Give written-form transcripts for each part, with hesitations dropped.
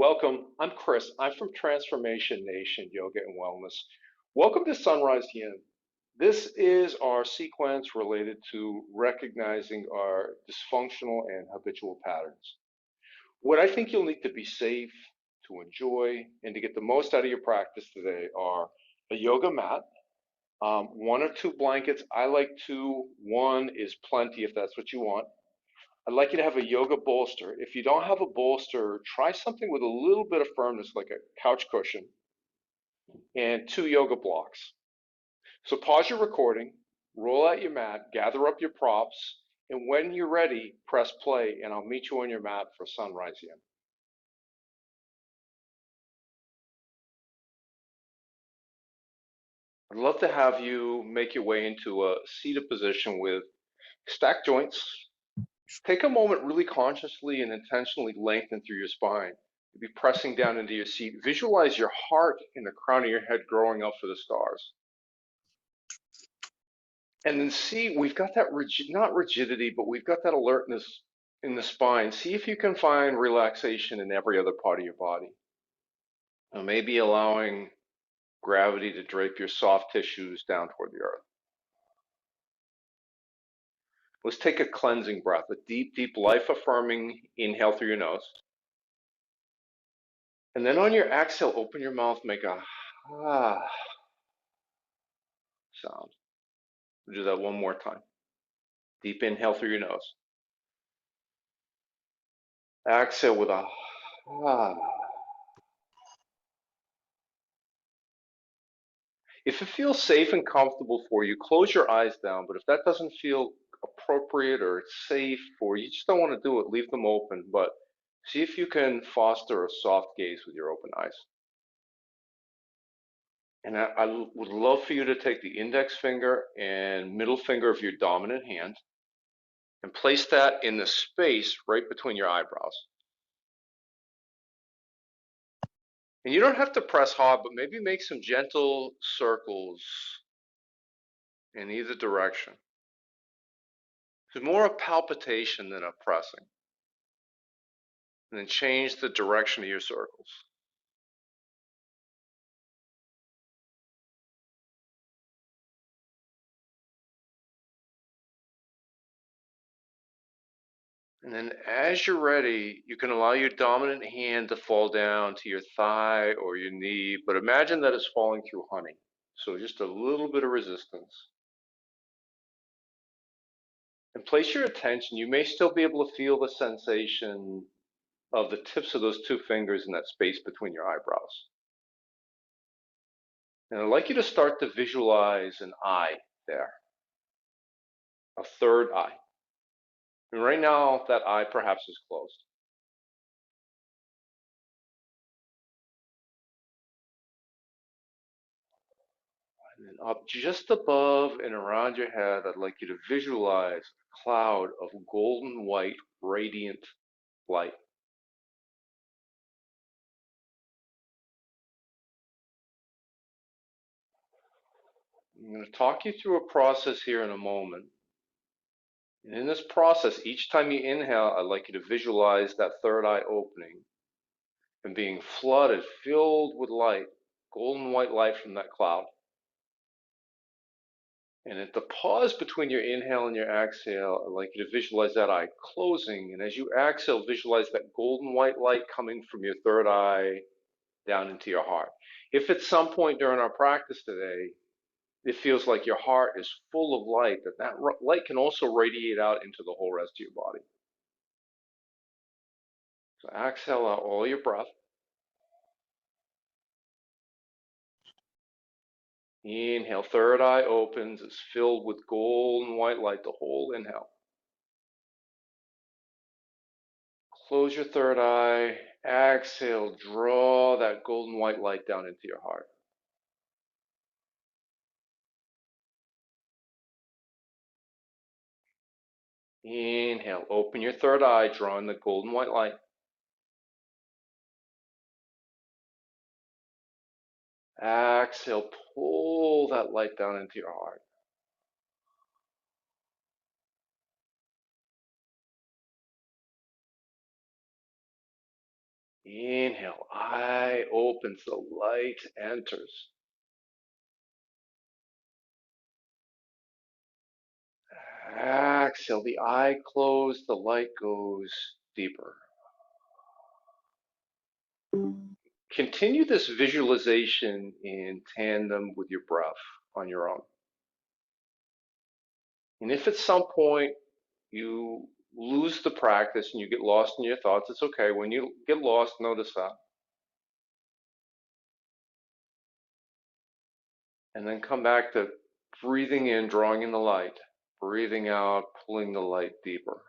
Welcome. I'm Chris. I'm from Transformation Nation Yoga and Wellness. Welcome to Sunrise Yin. This is our sequence related to recognizing our dysfunctional and habitual patterns. What I think you'll need to be safe, to enjoy, and to get the most out of your practice today are a yoga mat, one or two blankets. I like two. One is plenty if that's what you want. I'd like you to have a yoga bolster. If you don't have a bolster, try something with a little bit of firmness, like a couch cushion, and two yoga blocks. So pause your recording, roll out your mat, gather up your props, and when you're ready, press play, and I'll meet you on your mat for sunrise yin. I'd love to have you make your way into a seated position with stacked joints. Take a moment really consciously and intentionally lengthen through your spine. You'll be pressing down into your seat. Visualize your heart in the crown of your head growing up for the stars. And then see, we've got that, not rigidity, but we've got that alertness in the spine. See if you can find relaxation in every other part of your body. Now, maybe allowing gravity to drape your soft tissues down toward the earth. Let's take a cleansing breath, a deep, deep, life-affirming inhale through your nose. And then on your exhale, open your mouth, make a ah sound. We'll do that one more time. Deep inhale through your nose. Exhale with a ah. If it feels safe and comfortable for you, close your eyes down. But if that doesn't feel appropriate or it's safe, or you just don't want to do it, leave them open. But see if you can foster a soft gaze with your open eyes. And I would love for you to take the index finger and middle finger of your dominant hand and place that in the space right between your eyebrows. And you don't have to press hard, but maybe make some gentle circles in either direction. It's more a palpitation than a pressing. And then change the direction of your circles. And then as you're ready, you can allow your dominant hand to fall down to your thigh or your knee, but imagine that it's falling through honey. So just a little bit of resistance. And place your attention, you may still be able to feel the sensation of the tips of those two fingers in that space between your eyebrows. And I'd like you to start to visualize an eye there, a third eye. And right now, that eye perhaps is closed. And then up just above and around your head, I'd like you to visualize a cloud of golden white, radiant light. I'm going to talk you through a process here in a moment. And in this process, each time you inhale, I'd like you to visualize that third eye opening and being flooded, filled with light, golden white light from that cloud. And at the pause between your inhale and your exhale, I'd like you to visualize that eye closing. And as you exhale, visualize that golden white light coming from your third eye down into your heart. If at some point during our practice today, it feels like your heart is full of light, that light can also radiate out into the whole rest of your body. So exhale out all your breath. Inhale, third eye opens, it's filled with golden white light, the whole inhale. Close your third eye, exhale, draw that golden white light down into your heart. Inhale, open your third eye, drawing the golden white light. Exhale, pull that light down into your heart. Inhale, eye opens, the light enters. Exhale, the eye closed, the light goes deeper. Continue this visualization in tandem with your breath on your own. And if at some point you lose the practice and you get lost in your thoughts, it's okay. When you get lost, notice that. And then come back to breathing in, drawing in the light, breathing out, pulling the light deeper.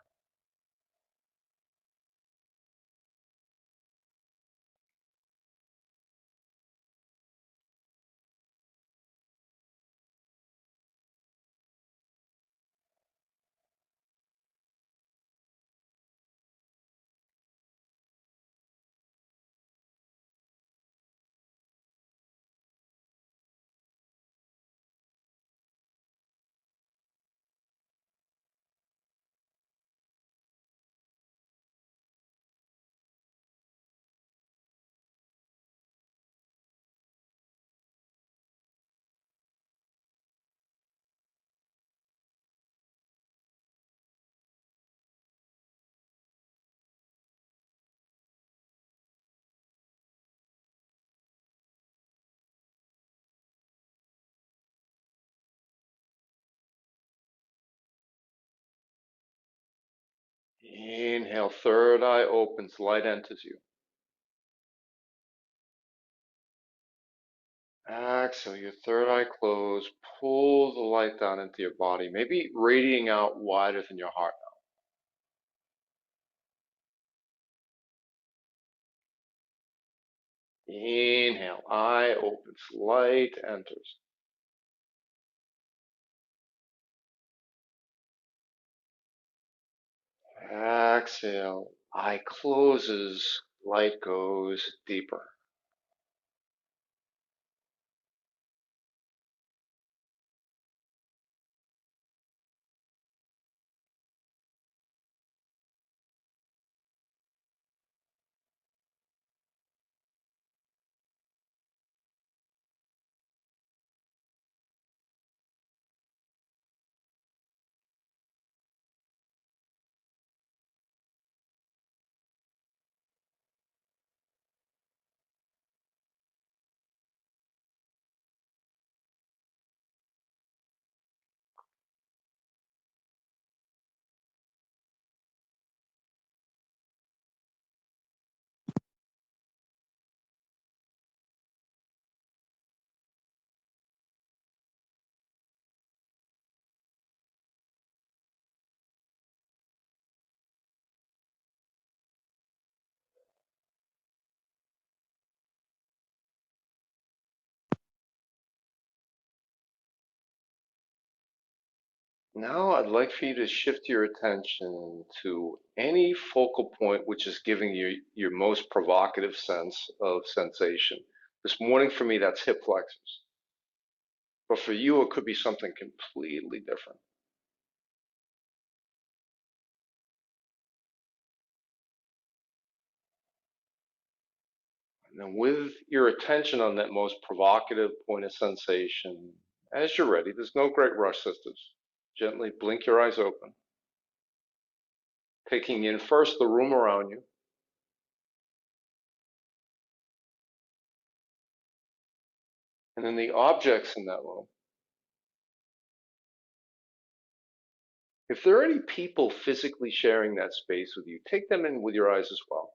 Inhale, third eye opens, light enters you. Exhale, your third eye closed, pull the light down into your body, maybe radiating out wider than your heart. Inhale, eye opens, light enters. Exhale, eye closes, light goes deeper. Now I'd like for you to shift your attention to any focal point which is giving you your most provocative sense of sensation. This morning for me, that's hip flexors. But for you, it could be something completely different. And then with your attention on that most provocative point of sensation, as you're ready, there's no great rush, sisters. Gently blink your eyes open, taking in first the room around you, and then the objects in that room. If there are any people physically sharing that space with you, take them in with your eyes as well.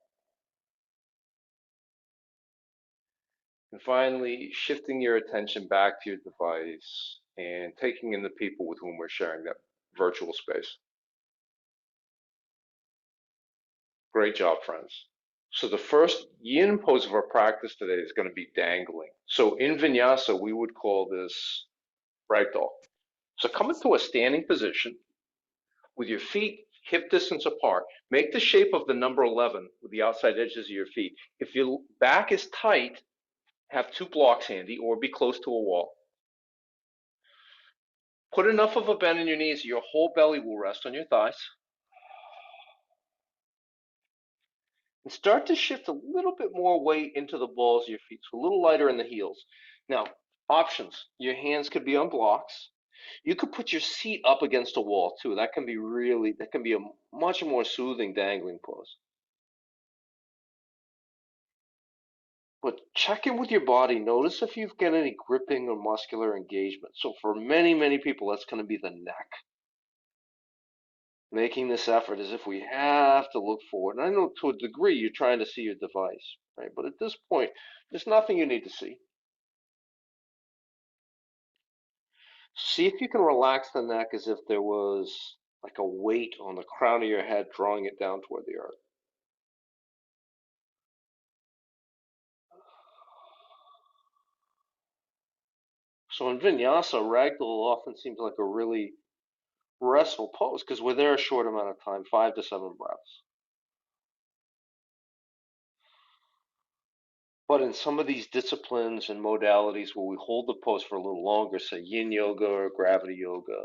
And finally, shifting your attention back to your device and taking in the people with whom we're sharing that virtual space. Great job, friends. So the first yin pose of our practice today is going to be dangling. So in vinyasa, we would call this ragdoll. So come into a standing position with your feet hip distance apart. Make the shape of the number 11 with the outside edges of your feet. If your back is tight, have two blocks handy or be close to a wall. Put enough of a bend in your knees, your whole belly will rest on your thighs. And start to shift a little bit more weight into the balls of your feet, so a little lighter in the heels. Now, options. Your hands could be on blocks. You could put your seat up against a wall too. That can be a much more soothing dangling pose. But check in with your body. Notice if you've got any gripping or muscular engagement. So for many, many people, that's going to be the neck. Making this effort as if we have to look forward. And I know to a degree you're trying to see your device, right? But at this point, there's nothing you need to see. See if you can relax the neck as if there was like a weight on the crown of your head drawing it down toward the earth. So in vinyasa, ragdoll often seems like a really restful pose because we're there a short amount of time, 5 to 7 breaths. But in some of these disciplines and modalities where we hold the pose for a little longer, say yin yoga or gravity yoga,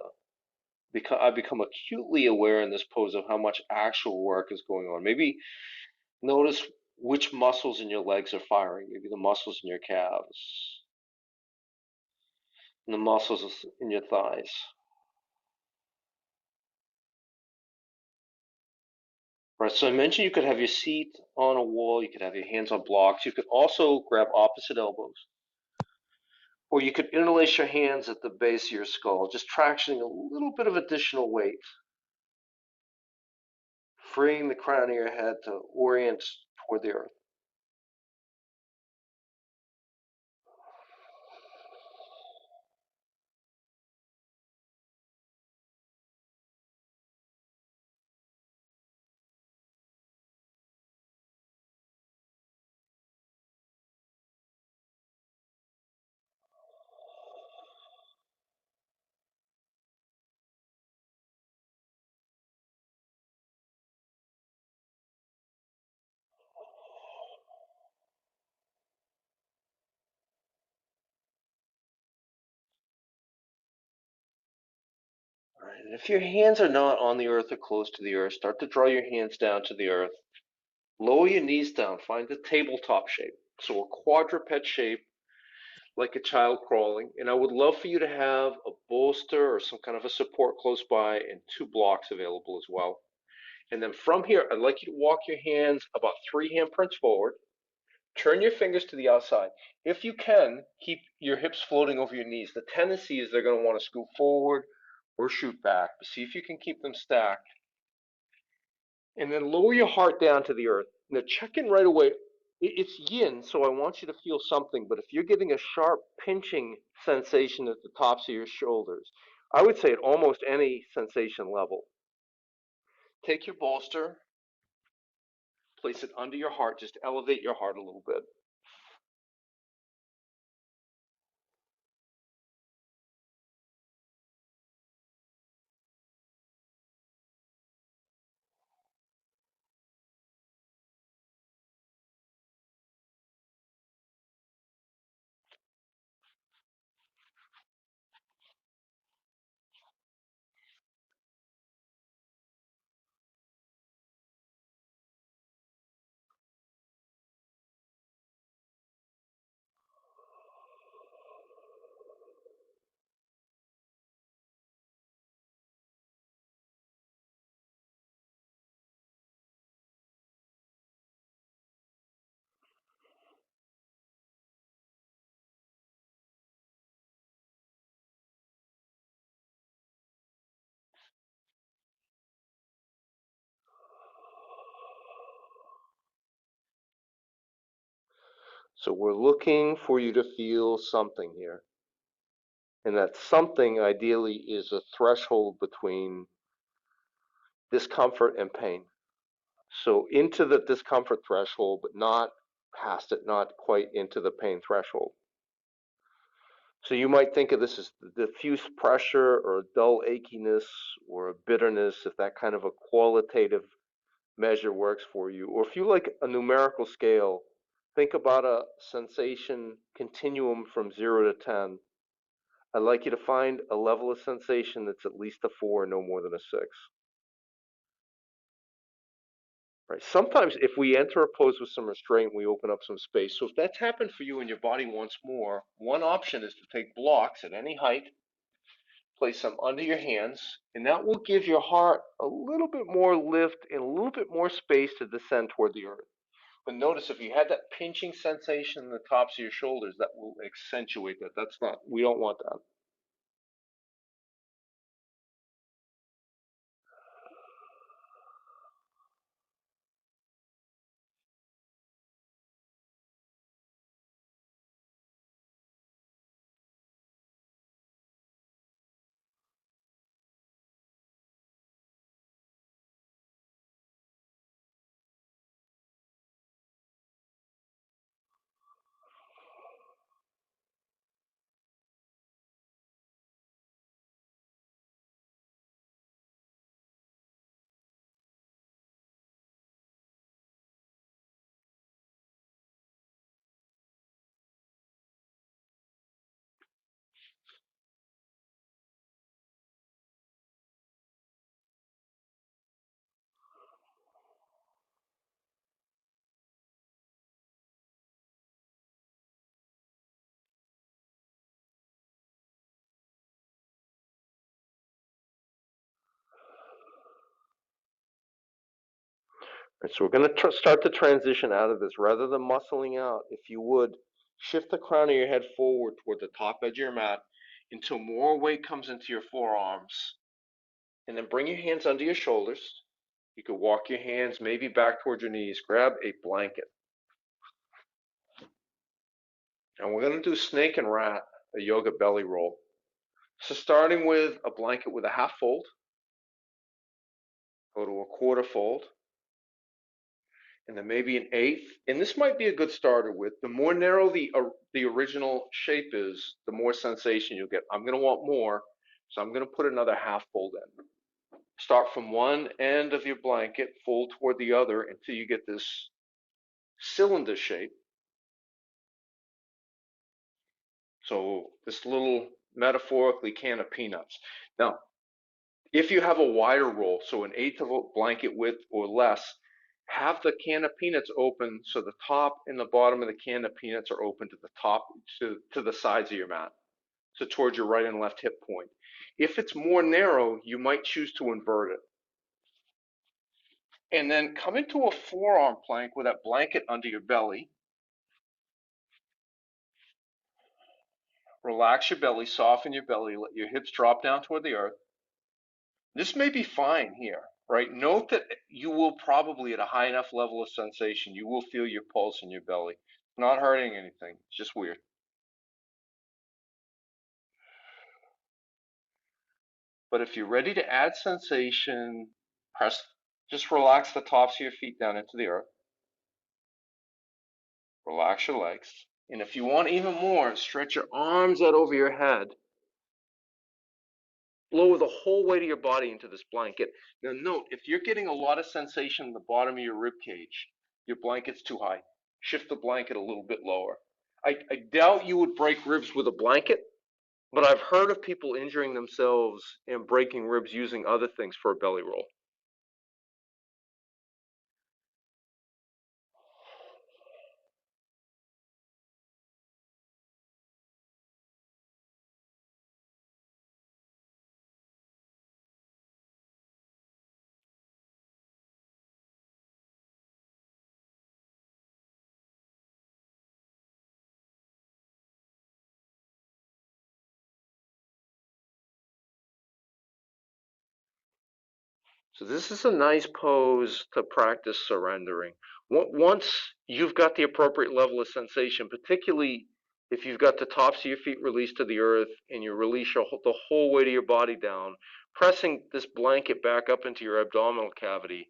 I become acutely aware in this pose of how much actual work is going on. Maybe notice which muscles in your legs are firing. Maybe the muscles in your calves, and the muscles in your thighs. Right, so I mentioned you could have your seat on a wall, you could have your hands on blocks, you could also grab opposite elbows, or you could interlace your hands at the base of your skull, just tractioning a little bit of additional weight, freeing the crown of your head to orient toward the earth. All right, and if your hands are not on the earth or close to the earth, start to draw your hands down to the earth. Lower your knees down, find the tabletop shape. So a quadruped shape, like a child crawling. And I would love for you to have a bolster or some kind of a support close by and 2 blocks available as well. And then from here, I'd like you to walk your hands about 3 handprints forward. Turn your fingers to the outside. If you can, keep your hips floating over your knees. The tendency is they're going to want to scoot forward or shoot back. But see if you can keep them stacked. And then lower your heart down to the earth. Now check in right away. It's yin, so I want you to feel something. But if you're getting a sharp pinching sensation at the tops of your shoulders, I would say at almost any sensation level, take your bolster, place it under your heart, just elevate your heart a little bit. So we're looking for you to feel something here. And that something ideally is a threshold between discomfort and pain. So into the discomfort threshold, but not past it, not quite into the pain threshold. So you might think of this as diffuse pressure or a dull achiness or a bitterness, if that kind of a qualitative measure works for you. Or if you like a numerical scale, think about a sensation continuum from 0 to 10. I'd like you to find a level of sensation that's at least a 4, no more than a 6. Right. Sometimes if we enter a pose with some restraint, we open up some space. So if that's happened for you and your body wants more, one option is to take blocks at any height, place them under your hands, and that will give your heart a little bit more lift and a little bit more space to descend toward the earth. But notice if you had that pinching sensation in the tops of your shoulders, that will accentuate that. That's not, we don't want that. Right, so we're going to start the transition out of this. Rather than muscling out, if you would, shift the crown of your head forward toward the top edge of your mat until more weight comes into your forearms. And then bring your hands under your shoulders. You could walk your hands maybe back towards your knees. Grab a blanket. And we're going to do snake and rat, a yoga belly roll. So starting with a blanket with a half fold, go to a quarter fold, and then maybe an eighth. And this might be a good starter with. The more narrow the original shape is, the more sensation you'll get. I'm going to want more, so I'm going to put another half fold in. Start from one end of your blanket, fold toward the other until you get this cylinder shape. So this little metaphorically can of peanuts. Now, if you have a wider roll, so an eighth of a blanket width or less, have the can of peanuts open so the top and the bottom of the can of peanuts are open to the top, to the sides of your mat, so towards your right and left hip point. If it's more narrow, you might choose to invert it. And then come into a forearm plank with that blanket under your belly. Relax your belly, soften your belly, let your hips drop down toward the earth. This may be fine here, right? Note that you will probably, at a high enough level of sensation, you will feel your pulse in your belly. It's not hurting anything, it's just weird. But if you're ready to add sensation, just relax the tops of your feet down into the earth. Relax your legs. And if you want even more, stretch your arms out over your head. Lower the whole weight of your body into this blanket. Now note, if you're getting a lot of sensation in the bottom of your rib cage, your blanket's too high. Shift the blanket a little bit lower. I doubt you would break ribs with a blanket, but I've heard of people injuring themselves and breaking ribs using other things for a belly roll. So this is a nice pose to practice surrendering. Once you've got the appropriate level of sensation, particularly if you've got the tops of your feet released to the earth and you release the whole weight of your body down, pressing this blanket back up into your abdominal cavity,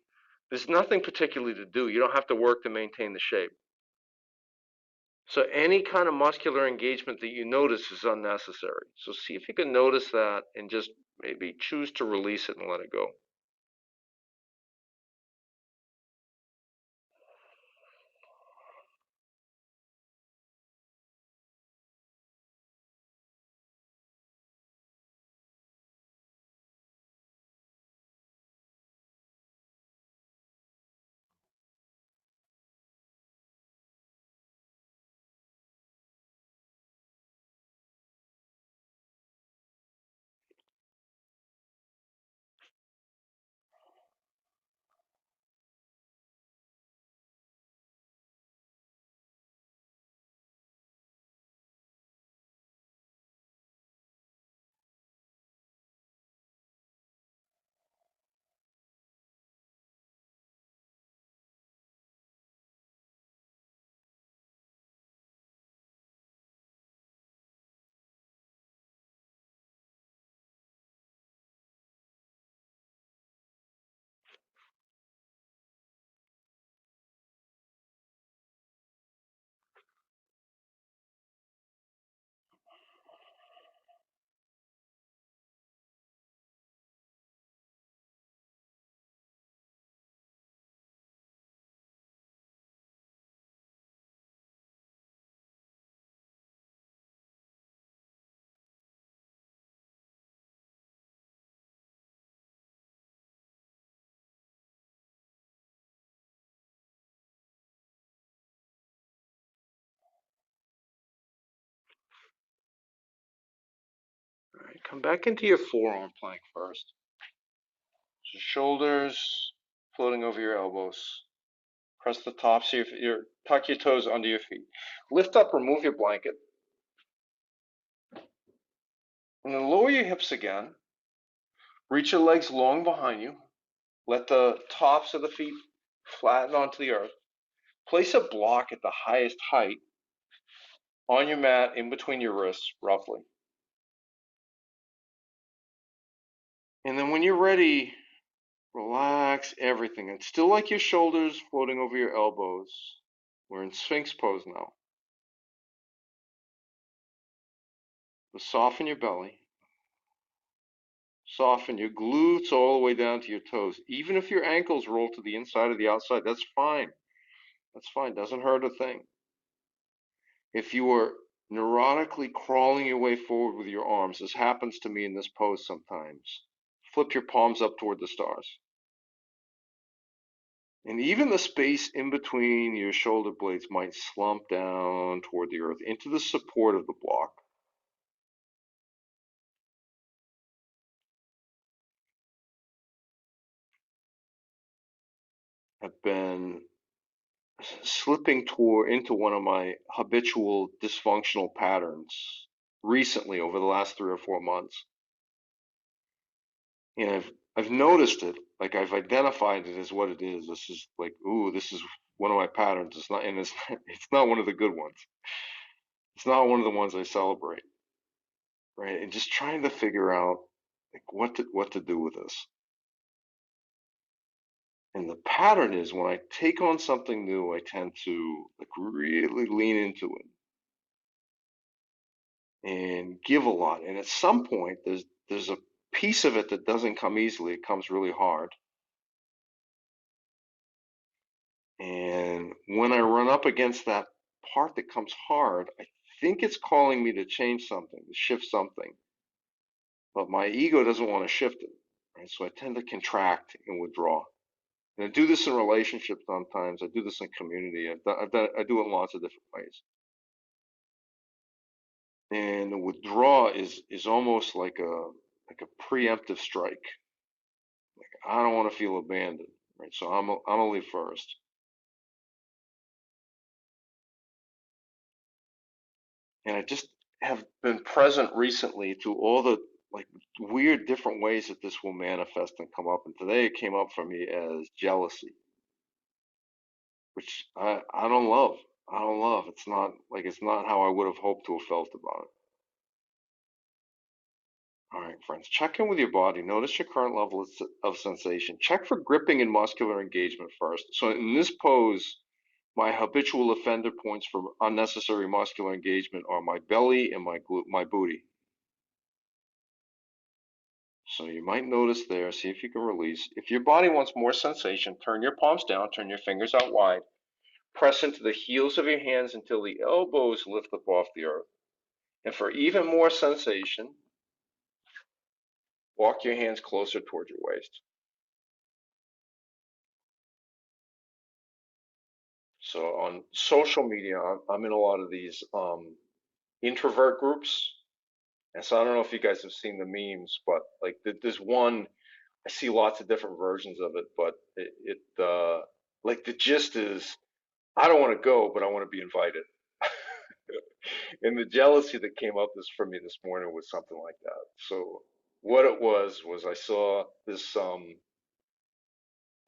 there's nothing particularly to do. You don't have to work to maintain the shape. So any kind of muscular engagement that you notice is unnecessary. So see if you can notice that and just maybe choose to release it and let it go. Come back into your forearm plank first. So shoulders floating over your elbows. Press the tops of tuck your toes under your feet. Lift up, remove your blanket. And then lower your hips again. Reach your legs long behind you. Let the tops of the feet flatten onto the earth. Place a block at the highest height on your mat in between your wrists, roughly. And then when you're ready, relax everything. It's still like your shoulders floating over your elbows. We're in Sphinx pose now. But soften your belly. Soften your glutes all the way down to your toes. Even if your ankles roll to the inside or the outside, that's fine. That's fine. Doesn't hurt a thing. If you are neurotically crawling your way forward with your arms, this happens to me in this pose sometimes. Flip your palms up toward the stars. And even the space in between your shoulder blades might slump down toward the earth into the support of the block. I've been slipping into one of my habitual dysfunctional patterns recently over the last 3 or 4 months. And I've noticed it, like I've identified it as what it is. This is like, ooh, this is one of my patterns. It's not, and it's not one of the good ones. It's not one of the ones I celebrate, right? And just trying to figure out like what to do with this. And the pattern is when I take on something new, I tend to like really lean into it and give a lot. And at some point, there's a piece of it that doesn't come easily. It comes really hard. And when I run up against that part that comes hard, I think it's calling me to change something, to shift something. But my ego doesn't want to shift it, right? So I tend to contract and withdraw. And I do this in relationships sometimes. I do this in community. I do it in lots of different ways. And the withdraw is almost like a preemptive strike. I don't want to feel abandoned, right? So I'm gonna leave first. And I just have been present recently to all the like weird different ways that this will manifest and come up. And today it came up for me as jealousy, which I don't love. I don't love. It's not how I would have hoped to have felt about it. All right, friends, check in with your body. Notice your current level of sensation. Check for gripping and muscular engagement first. So in this pose, my habitual offender points for unnecessary muscular engagement are my belly and my booty. So you might notice there, see if you can release. If your body wants more sensation, turn your palms down, turn your fingers out wide. Press into the heels of your hands until the elbows lift up off the earth. And for even more sensation, walk your hands closer towards your waist. So on social media, I'm in a lot of these introvert groups. And so I don't know if you guys have seen the memes, but like there's one, I see lots of different versions of it, but like the gist is, I don't want to go, but I want to be invited. And the jealousy that came up for me this morning was something like that. So what it was I saw this a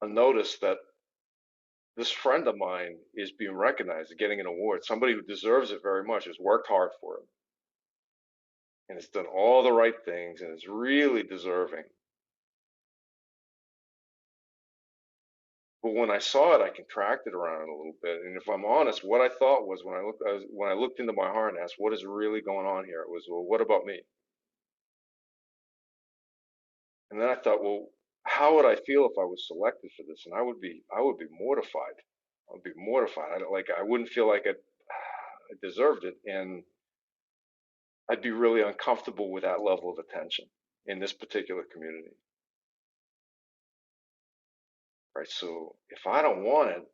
notice that this friend of mine is being recognized, getting an award. Somebody who deserves it very much, has worked hard for it, and has done all the right things, and is really deserving. But when I saw it, I contracted around it a little bit. And if I'm honest, what I thought was when I looked into my heart and asked, "What is really going on here?" It was, "Well, what about me?" And then I thought, "Well, how would I feel if I was selected for this?" And I would be mortified. I'd be mortified. I wouldn't feel like I deserved it, and I'd be really uncomfortable with that level of attention in this particular community, right? So if I don't want it,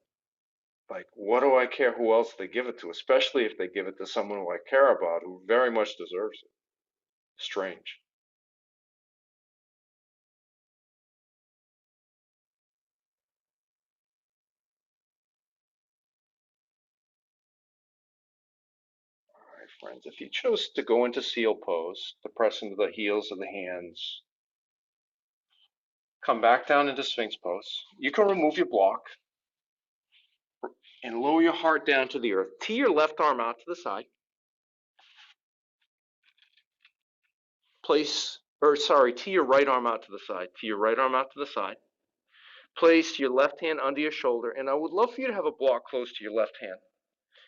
like, what do I care who else they give it to, especially if they give it to someone who I care about who very much deserves it? Strange. friends. If you chose to go into seal pose, to press into the heels of the hands, come back down into Sphinx pose. You can remove your block and lower your heart down to the earth. Tee your left arm out to the side. Tee your right arm out to the side. Tee your right arm out to the side. Place your left hand under your shoulder, and I would love for you to have a block close to your left hand.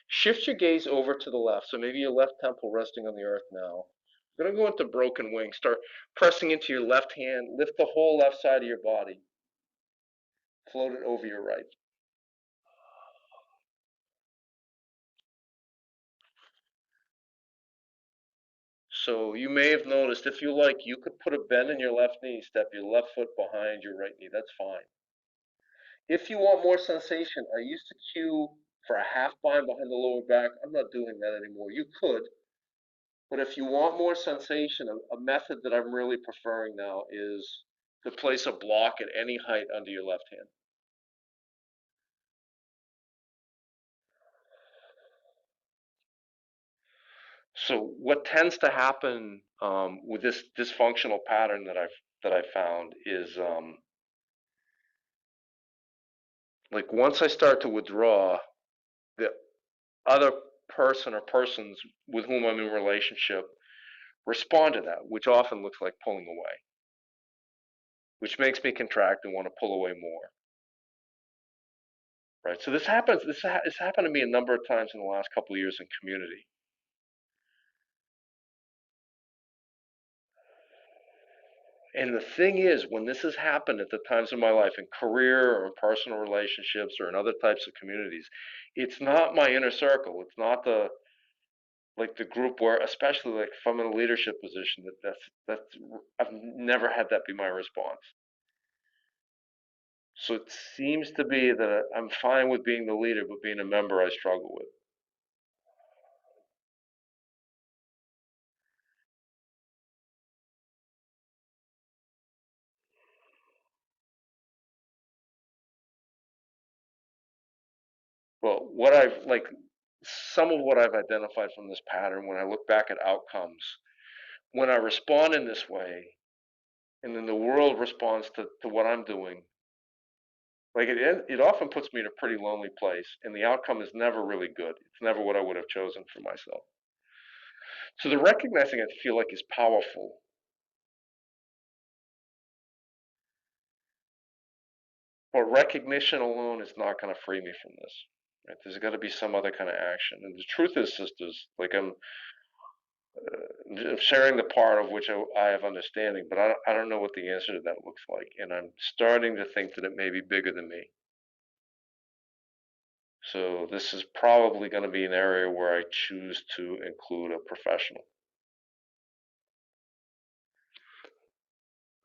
Shift your gaze over to the left, so maybe your left temple resting on the earth now. We're going to go into broken wing. Start pressing into your left hand. Lift the whole left side of your body. Float it over your right. So you may have noticed, if you like, you could put a bend in your left knee, step your left foot behind your right knee. That's fine. If you want more sensation, I used to cue for a half bind behind the lower back. I'm not doing that anymore. You could, but if you want more sensation, a method that I'm really preferring now is to place a block at any height under your left hand. So what tends to happen with this dysfunctional pattern that I found is like once I start to withdraw, the other person or persons with whom I'm in relationship respond to that, which often looks like pulling away, which makes me contract and want to pull away more. Right. So this happens. This happened to me a number of times in the last couple of years in community. And the thing is, when this has happened at the times of my life, in career or in personal relationships or in other types of communities, it's not my inner circle. It's not the group where, especially like if I'm in a leadership position, that's I've never had that be my response. So it seems to be that I'm fine with being the leader, but being a member I struggle with. Well, what I've like some of what I've identified from this pattern when I look back at outcomes, when I respond in this way, and then the world responds to what I'm doing, like it often puts me in a pretty lonely place, and the outcome is never really good. It's never what I would have chosen for myself. So the recognizing I feel like is powerful, but recognition alone is not going to free me from this. Right? There's got to be some other kind of action. And the truth is, sisters, like I'm sharing the part of which I have understanding, but I don't know what the answer to that looks like. And I'm starting to think that it may be bigger than me. So this is probably going to be an area where I choose to include a professional.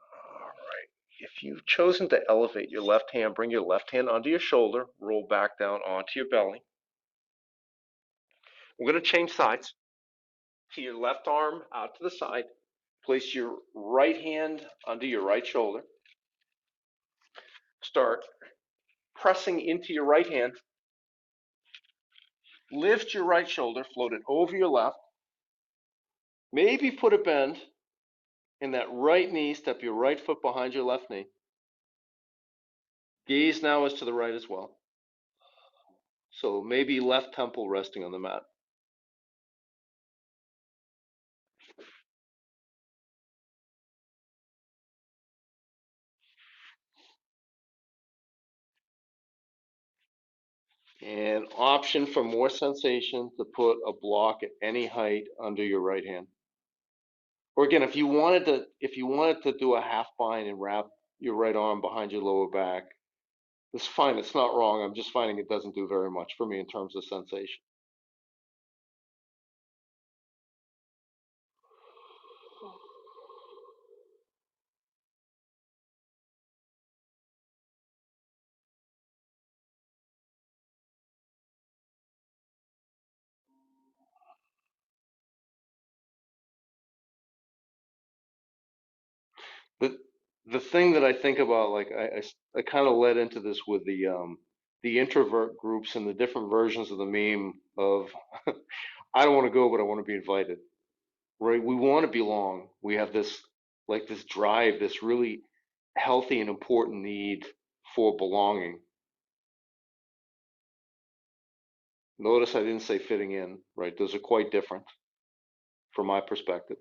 All right. If you've chosen to elevate your left hand, bring your left hand under your shoulder, roll back down onto your belly. We're going to change sides. To your left arm out to the side. Place your right hand under your right shoulder. Start pressing into your right hand. Lift your right shoulder, float it over your left. Maybe put a bend in that right knee, step your right foot behind your left knee. Gaze now is to the right as well. So maybe left temple resting on the mat. And option for more sensation to put a block at any height under your right hand. Or again, if you wanted to do a half bind and wrap your right arm behind your lower back, it's fine. It's not wrong. I'm just finding it doesn't do very much for me in terms of sensation. The the thing that I think about, like I kind of led into this with the introvert groups and the different versions of the meme of I don't want to go, but I want to be invited, right? We want to belong. We have this, like this drive, this really healthy and important need for belonging. Notice I didn't say fitting in, right? Those are quite different from my perspective.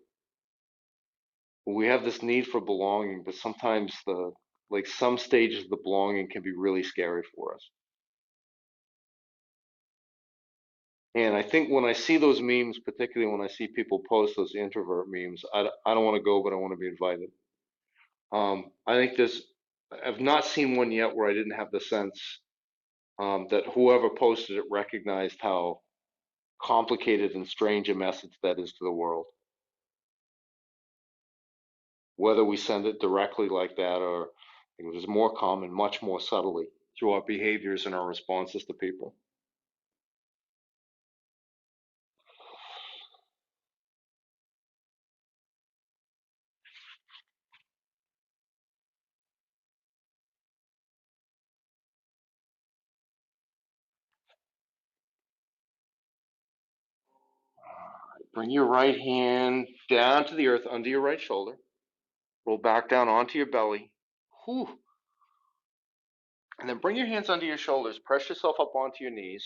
We have this need for belonging, but sometimes like some stages of the belonging can be really scary for us. And I think when I see those memes, particularly when I see people post those introvert memes, I don't want to go, but I want to be invited. I think I've not seen one yet where I didn't have the sense that whoever posted it recognized how complicated and strange a message that is to the world. Whether we send it directly like that or it was more common, much more subtly through our behaviors and our responses to people. Bring your right hand down to the earth under your right shoulder. Roll back down onto your belly. Whew. And then bring your hands under your shoulders. Press yourself up onto your knees.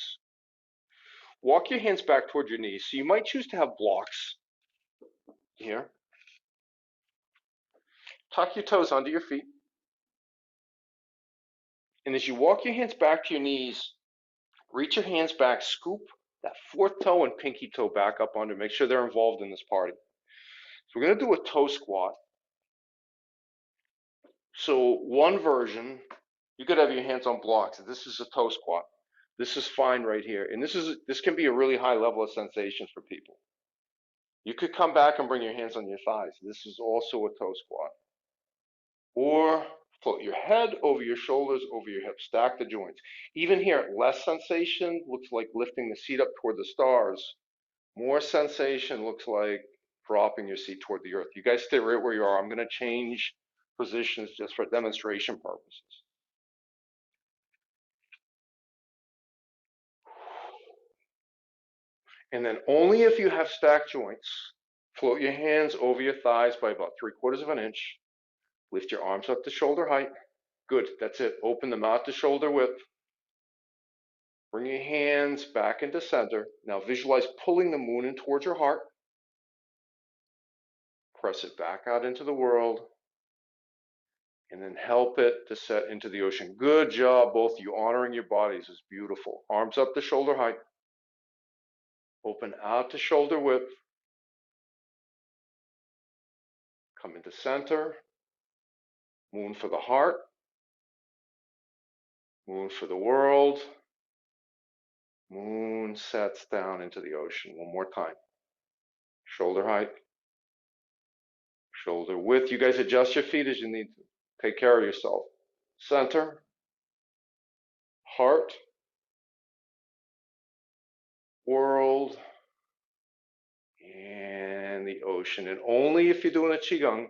Walk your hands back toward your knees. So you might choose to have blocks here. Tuck your toes under your feet. And as you walk your hands back to your knees, reach your hands back, scoop that fourth toe and pinky toe back up under. Make sure they're involved in this party. So we're going to do a toe squat. So one version, you could have your hands on blocks. This is a toe squat. This is fine right here. And this can be a really high level of sensation for people. You could come back and bring your hands on your thighs. This is also a toe squat. Or float your head over your shoulders, over your hips, stack the joints. Even here, less sensation looks like lifting the seat up toward the stars. More sensation looks like dropping your seat toward the earth. You guys stay right where you are. I'm going to change positions just for demonstration purposes. And then only if you have stacked joints, float your hands over your thighs by about 3/4 of an inch. Lift your arms up to shoulder height. Good, that's it. Open them out to shoulder width. Bring your hands back into center. Now visualize pulling the moon in towards your heart. Press it back out into the world. And then help it to set into the ocean. Good job, both of you. Honoring your bodies is beautiful. Arms up to shoulder height. Open out to shoulder width. Come into center. Moon for the heart. Moon for the world. Moon sets down into the ocean. One more time. Shoulder height. Shoulder width. You guys adjust your feet as you need to. Take care of yourself. Center. Heart. World. And the ocean. And only if you're doing a Qigong,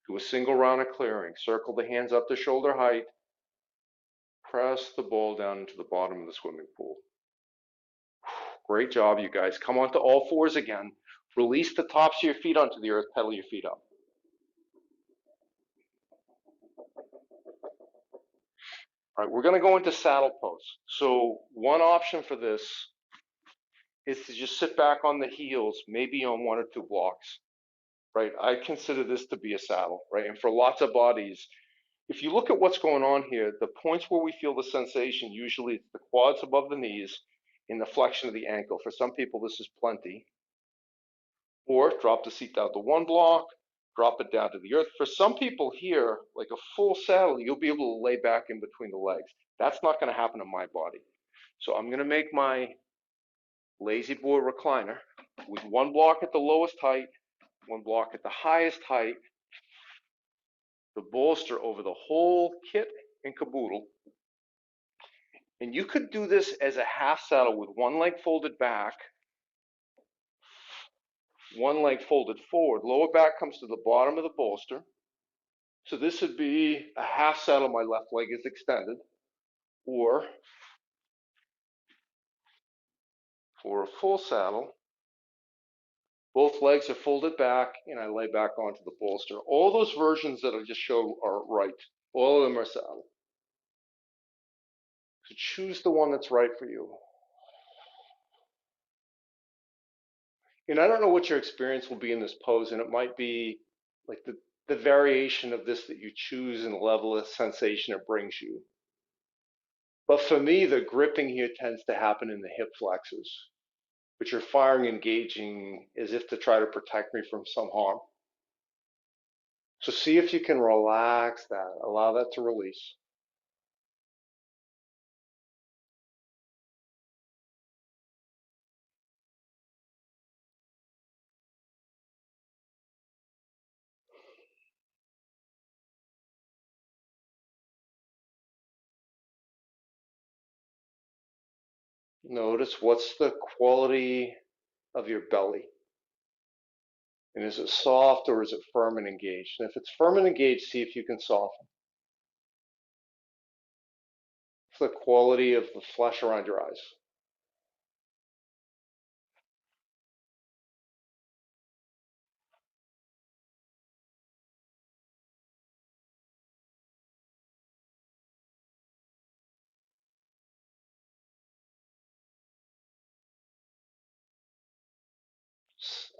do a single round of clearing. Circle the hands up to shoulder height. Press the ball down into the bottom of the swimming pool. Great job, you guys. Come onto all fours again. Release the tops of your feet onto the earth. Pedal your feet up. All right, we're going to go into saddle pose. So one option for this is to just sit back on the heels, maybe on one or two blocks, right? I consider this to be a saddle, right? And for lots of bodies, if you look at what's going on here, the points where we feel the sensation, usually it's the quads above the knees and the flexion of the ankle. For some people, this is plenty. Or drop the seat down to one block, drop it down to the earth. For some people here, like a full saddle, you'll be able to lay back in between the legs. That's not going to happen in my body. So I'm going to make my lazy boy recliner with one block at the lowest height, one block at the highest height, the bolster over the whole kit and caboodle. And you could do this as a half saddle with one leg folded back, one leg folded forward. Lower back comes to the bottom of the bolster. So this would be a half saddle, my left leg is extended. Or for a full saddle, Both legs are folded back, and I lay back onto the bolster. All those versions that I just showed are right. All of them are saddle. So choose the one that's right for you. And I don't know what your experience will be in this pose, and it might be like the variation of this that you choose and the level of sensation it brings you. But for me, the gripping here tends to happen in the hip flexors, which you're firing, engaging as if to try to protect me from some harm. So see if you can relax that, allow that to release. Notice what's the quality of your belly. And is it soft or is it firm and engaged? And if it's firm and engaged, see if you can soften. It's the quality of the flesh around your eyes.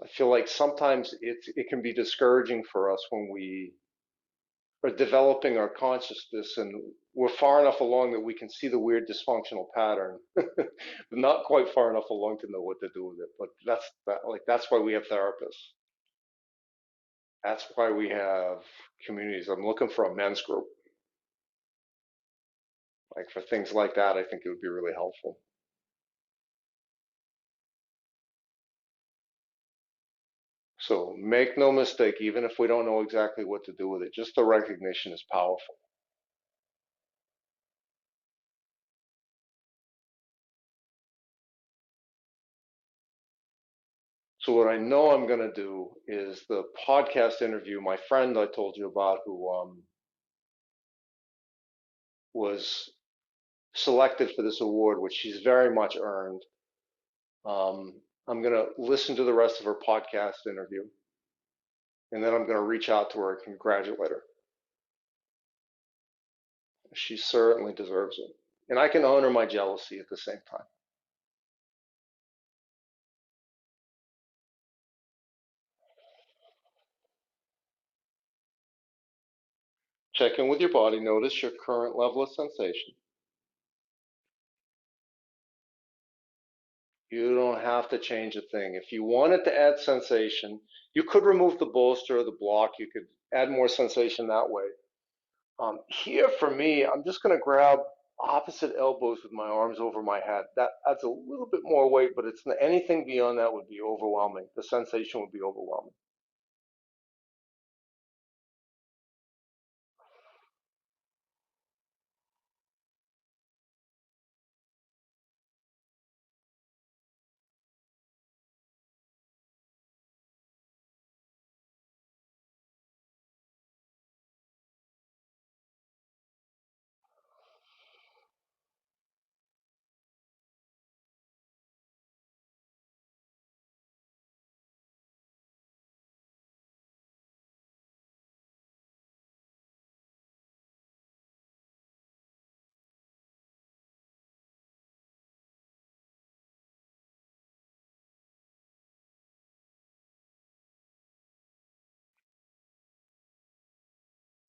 I feel like sometimes it can be discouraging for us when we are developing our consciousness and we're far enough along that we can see the weird dysfunctional pattern, but not quite far enough along to know what to do with it. But that's why we have therapists. That's why we have communities. I'm looking for a men's group. Like for things like that, I think it would be really helpful. So make no mistake, even if we don't know exactly what to do with it, just the recognition is powerful. So what I know I'm going to do is the podcast interview. My friend I told you about, who was selected for this award, which she's very much earned. I'm going to listen to the rest of her podcast interview, and then I'm going to reach out to her and congratulate her. She certainly deserves it, and I can honor my jealousy at the same time. Check in with your body. Notice your current level of sensation. You don't have to change a thing. If you wanted to add sensation, you could remove the bolster or the block. You could add more sensation that way. Here for me, I'm just going to grab opposite elbows with my arms over my head. That adds a little bit more weight, but it's anything beyond that would be overwhelming. The sensation would be overwhelming.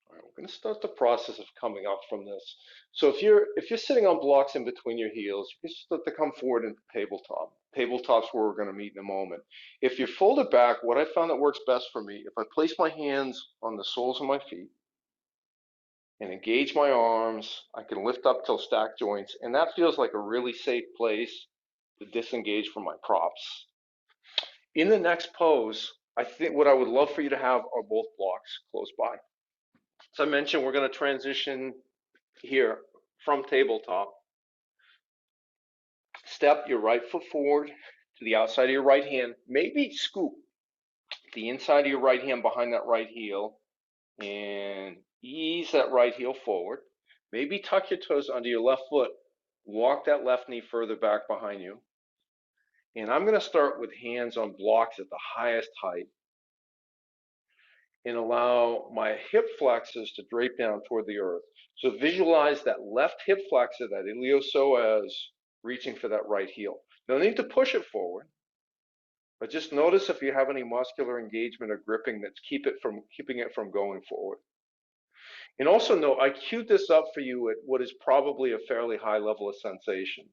All right, we're going to start the process of coming up from this. So if you're sitting on blocks in between your heels, you can start to come forward into tabletop. Tabletop's where we're going to meet in a moment. If you're folded back, what I found that works best for me, if I place my hands on the soles of my feet and engage my arms, I can lift up till stack joints, and that feels like a really safe place to disengage from my props. In the next pose, I think what I would love for you to have are both blocks close by. As I mentioned, we're going to transition here from tabletop. Step your right foot forward to the outside of your right hand. Maybe scoop the inside of your right hand behind that right heel and ease that right heel forward. Maybe tuck your toes under your left foot. Walk that left knee further back behind you. And I'm going to start with hands on blocks at the highest height and allow my hip flexors to drape down toward the earth. So visualize that left hip flexor, that iliopsoas, reaching for that right heel. No need to push it forward, but just notice if you have any muscular engagement or gripping that's keeping it from going forward. And also note, I queued this up for you at what is probably a fairly high level of sensation.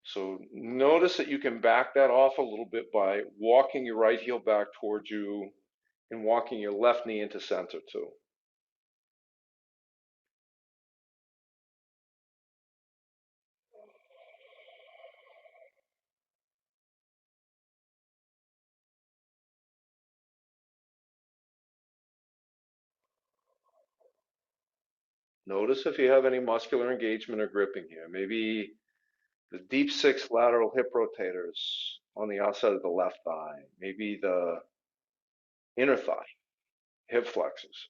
So notice that you can back that off a little bit by walking your right heel back towards you and walking your left knee into center too. Notice if you have any muscular engagement or gripping here. Maybe the deep six lateral hip rotators on the outside of the left thigh. Maybe the inner thigh, hip flexors.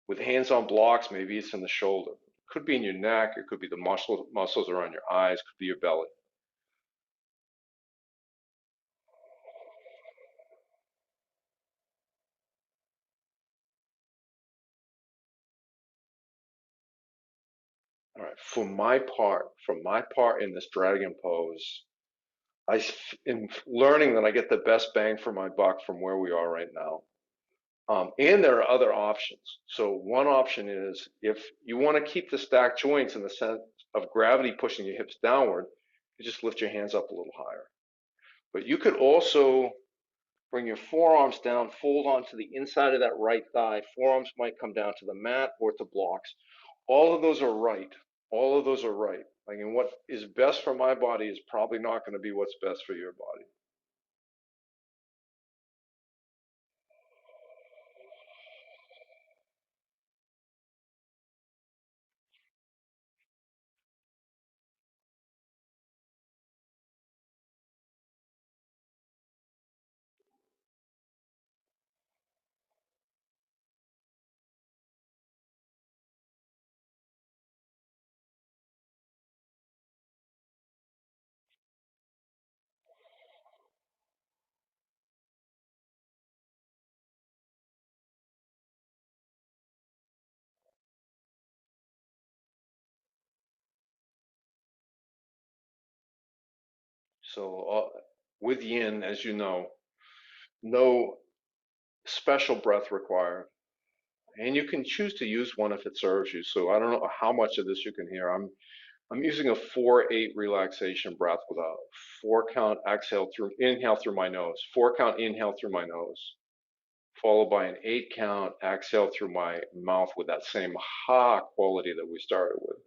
With hands on blocks, maybe it's in the shoulder. It could be in your neck. It could be the muscles around your eyes. It could be your belly. All right. For my part in this dragon pose, am learning that I get the best bang for my buck from where we are right now. And there are other options. So one option is if you want to keep the stacked joints in the sense of gravity pushing your hips downward, you just lift your hands up a little higher. But you could also bring your forearms down, fold onto the inside of that right thigh. Forearms might come down to the mat or to blocks. All of those are right. All of those are right. Like, and what is best for my body is probably not going to be what's best for your body. So, with yin, as you know, no special breath required. And you can choose to use one if it serves you. So I don't know how much of this you can hear. I'm using a 4-8 relaxation breath with a 4 count inhale through my nose, 4 count inhale through my nose, followed by an 8 count exhale through my mouth with that same ha quality that we started with.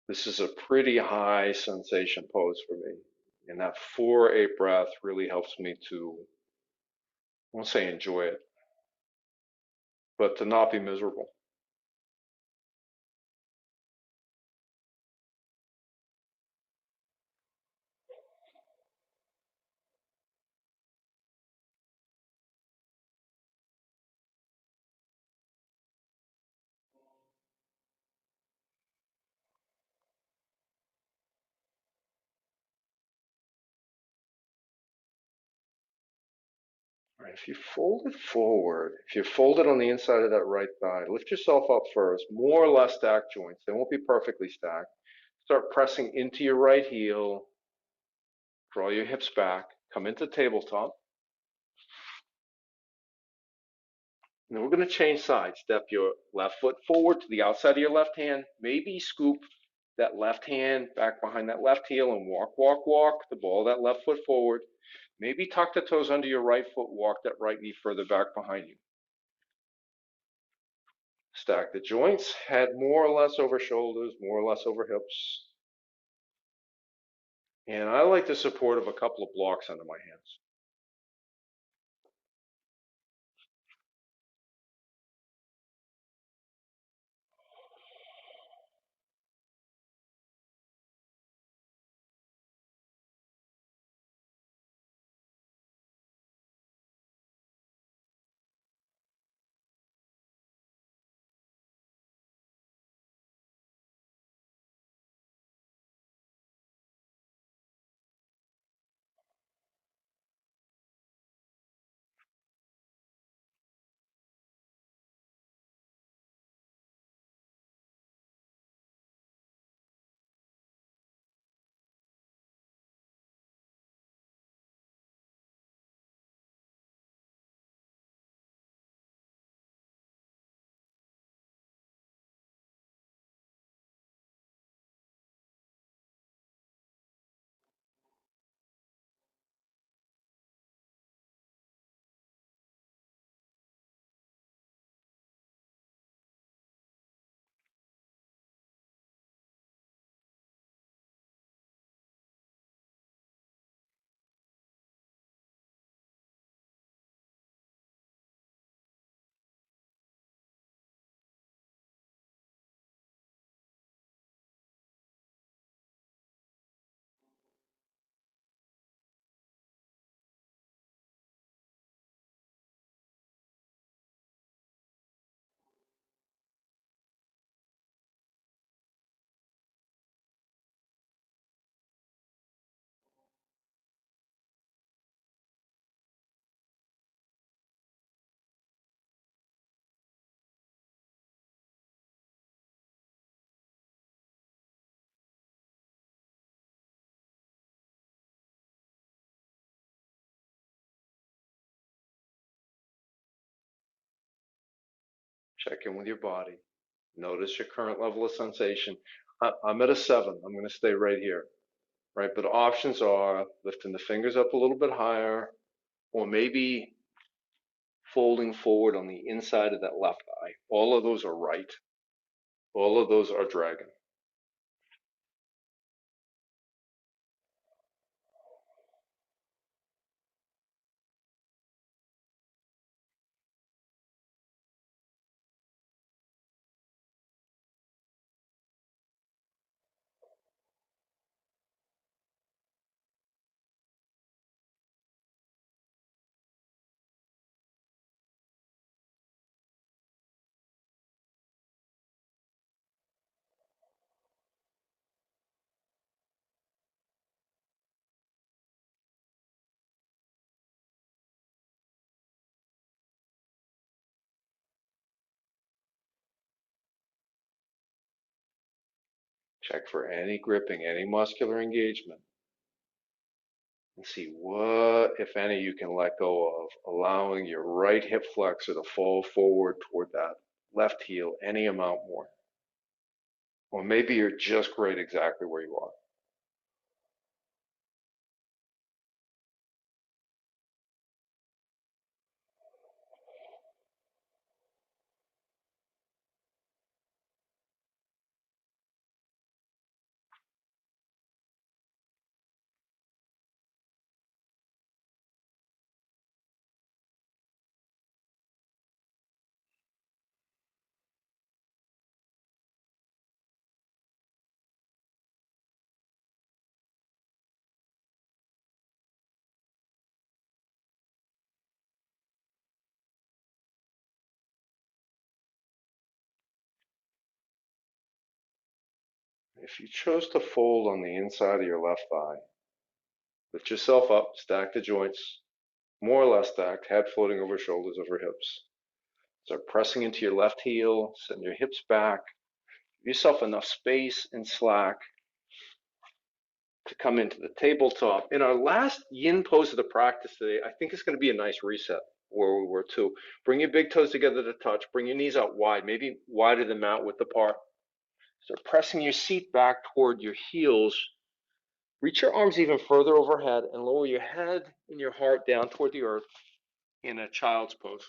This is a pretty high sensation pose for me. And that 4-8 breath really helps me to, I won't say enjoy it, but to not be miserable. Right, if you fold it forward, if you fold it on the inside of that right thigh, lift yourself up first, more or less stacked joints. They won't be perfectly stacked. Start pressing into your right heel, draw your hips back, come into tabletop. And then we're going to change sides. Step your left foot forward to the outside of your left hand. Maybe scoop that left hand back behind that left heel and walk, walk, walk the ball of that left foot forward. Maybe tuck the toes under your right foot, walk that right knee further back behind you. Stack the joints, head more or less over shoulders, more or less over hips. And I like the support of a couple of blocks under my hands. Check in with your body. Notice your current level of sensation. I'm at a 7. I'm going to stay right here, right? But options are lifting the fingers up a little bit higher, or maybe folding forward on the inside of that left eye. All of those are right. All of those are dragon. Check for any gripping, any muscular engagement, and see what, if any, you can let go of, allowing your right hip flexor to fall forward toward that left heel any amount more. Or maybe you're just great exactly where you are. If you chose to fold on the inside of your left thigh, lift yourself up, stack the joints, more or less stacked, head floating over shoulders over hips. Start pressing into your left heel, send your hips back. Give yourself enough space and slack to come into the tabletop. In our last yin pose of the practice today, I think it's going to be a nice reset where we were too. Bring your big toes together to touch. Bring your knees out wide, maybe wider than mat width apart. Start pressing your seat back toward your heels. Reach your arms even further overhead and lower your head and your heart down toward the earth in a child's pose.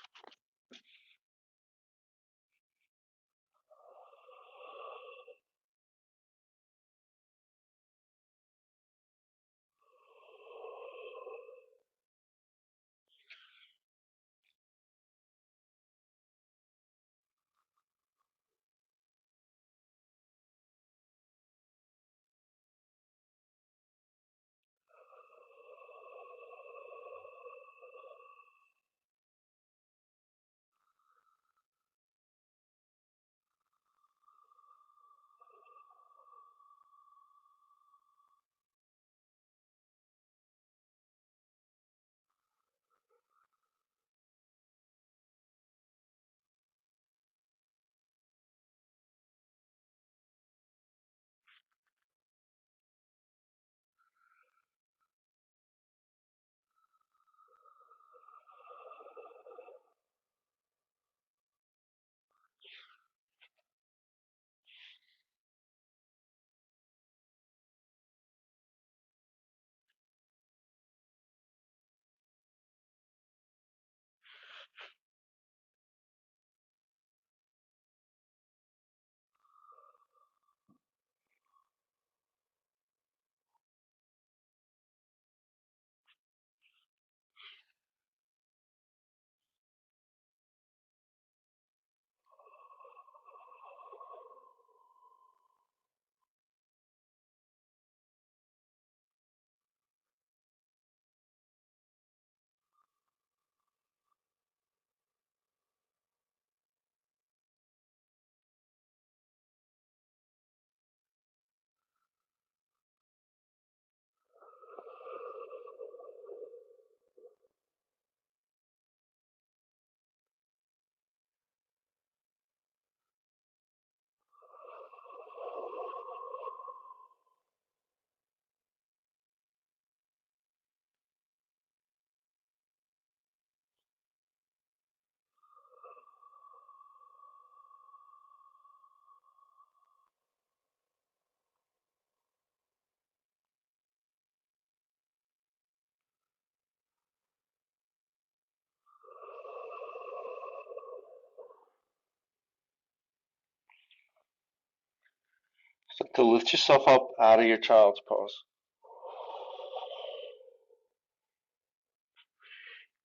to lift yourself up out of your child's pose.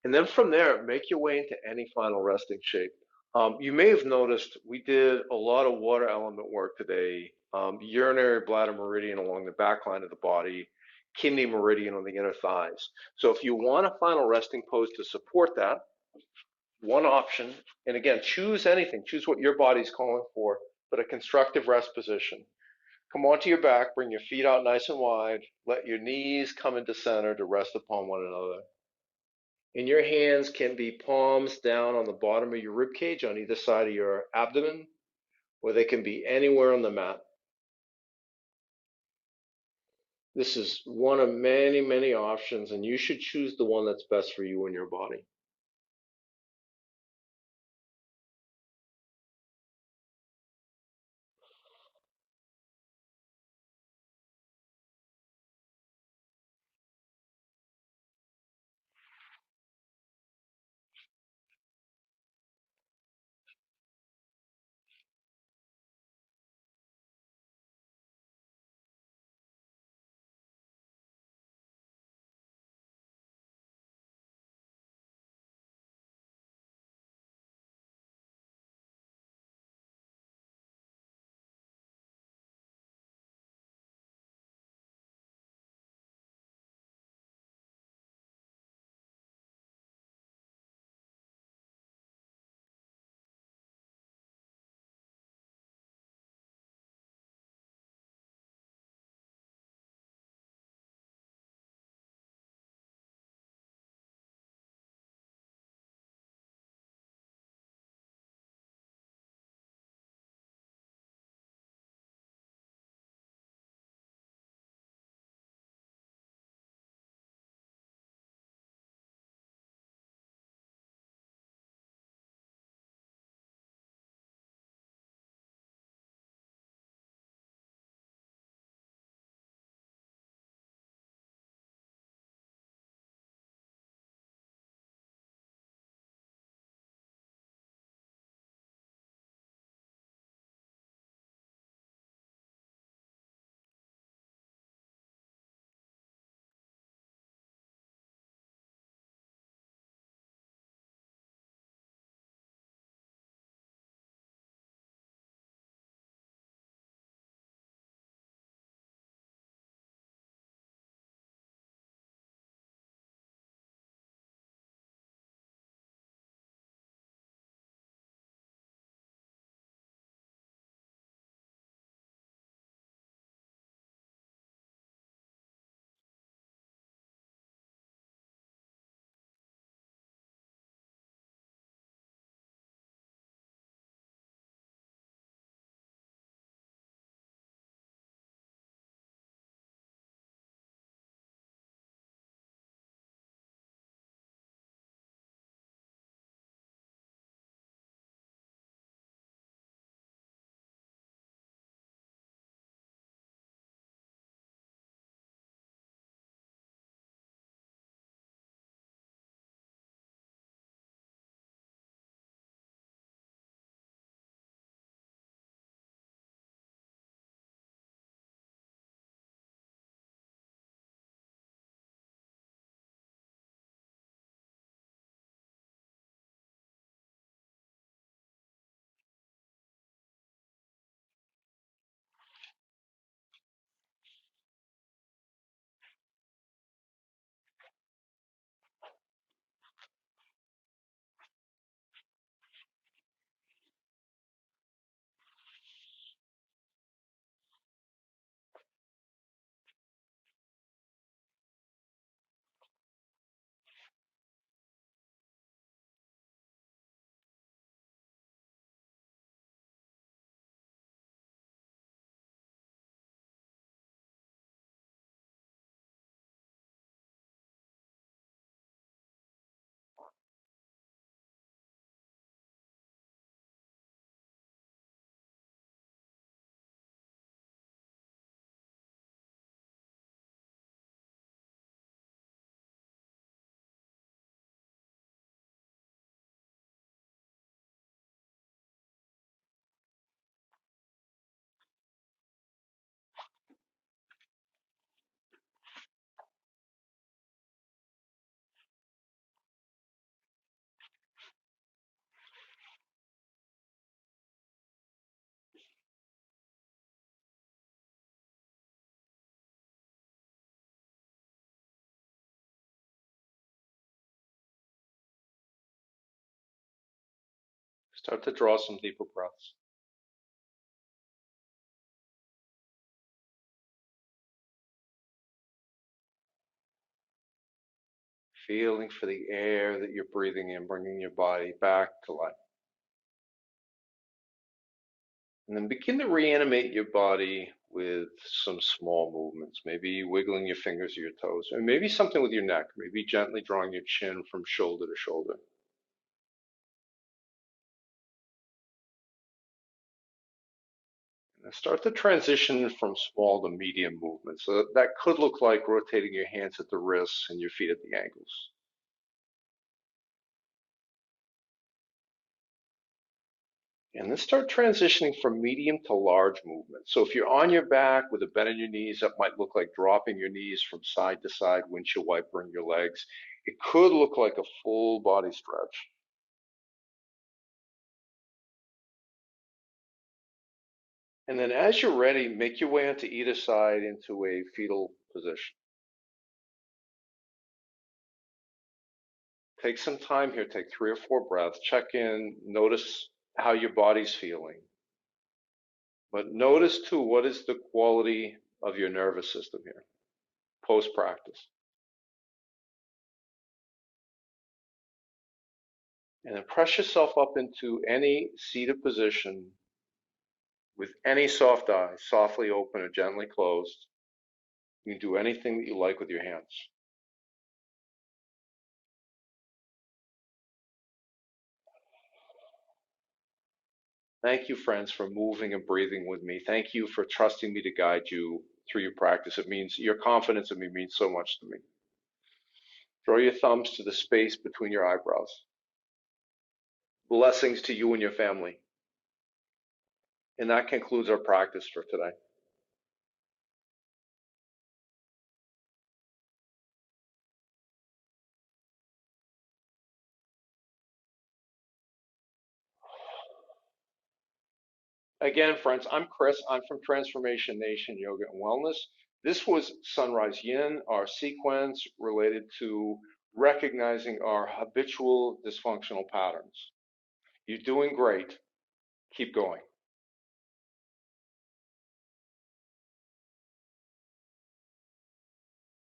And then from there, make your way into any final resting shape. You may have noticed we did a lot of water element work today. Urinary bladder meridian along the back line of the body, kidney meridian on the inner thighs. So if you want a final resting pose to support that, one option, and again, choose anything, choose what your body's calling for, but a constructive rest position. Come onto your back, bring your feet out nice and wide, let your knees come into center to rest upon one another. And your hands can be palms down on the bottom of your rib cage on either side of your abdomen, or they can be anywhere on the mat. This is one of many, many options, and you should choose the one that's best for you and your body. Start to draw some deeper breaths. Feeling for the air that you're breathing in, bringing your body back to life. And then begin to reanimate your body with some small movements, maybe wiggling your fingers or your toes, or maybe something with your neck, maybe gently drawing your chin from shoulder to shoulder. And start to transition from small to medium movements. So that could look like rotating your hands at the wrists and your feet at the ankles. And then start transitioning from medium to large movements. So if you're on your back with a bend in your knees, that might look like dropping your knees from side to side, windshield wipering your legs. It could look like a full body stretch. And then as you're ready, make your way onto either side into a fetal position. Take some time here, take 3 or 4 breaths, check in, notice how your body's feeling. But notice too, what is the quality of your nervous system here post practice? And then press yourself up into any seated position with any soft eyes, softly open or gently closed. You can do anything that you like with your hands. Thank you, friends, for moving and breathing with me. Thank you for trusting me to guide you through your practice. It means your confidence in me means so much to me. Draw your thumbs to the space between your eyebrows. Blessings to you and your family. And that concludes our practice for today. Again, friends, I'm Chris. I'm from Transformation Nation Yoga and Wellness. This was Sunrise Yin, our sequence related to recognizing our habitual dysfunctional patterns. You're doing great. Keep going.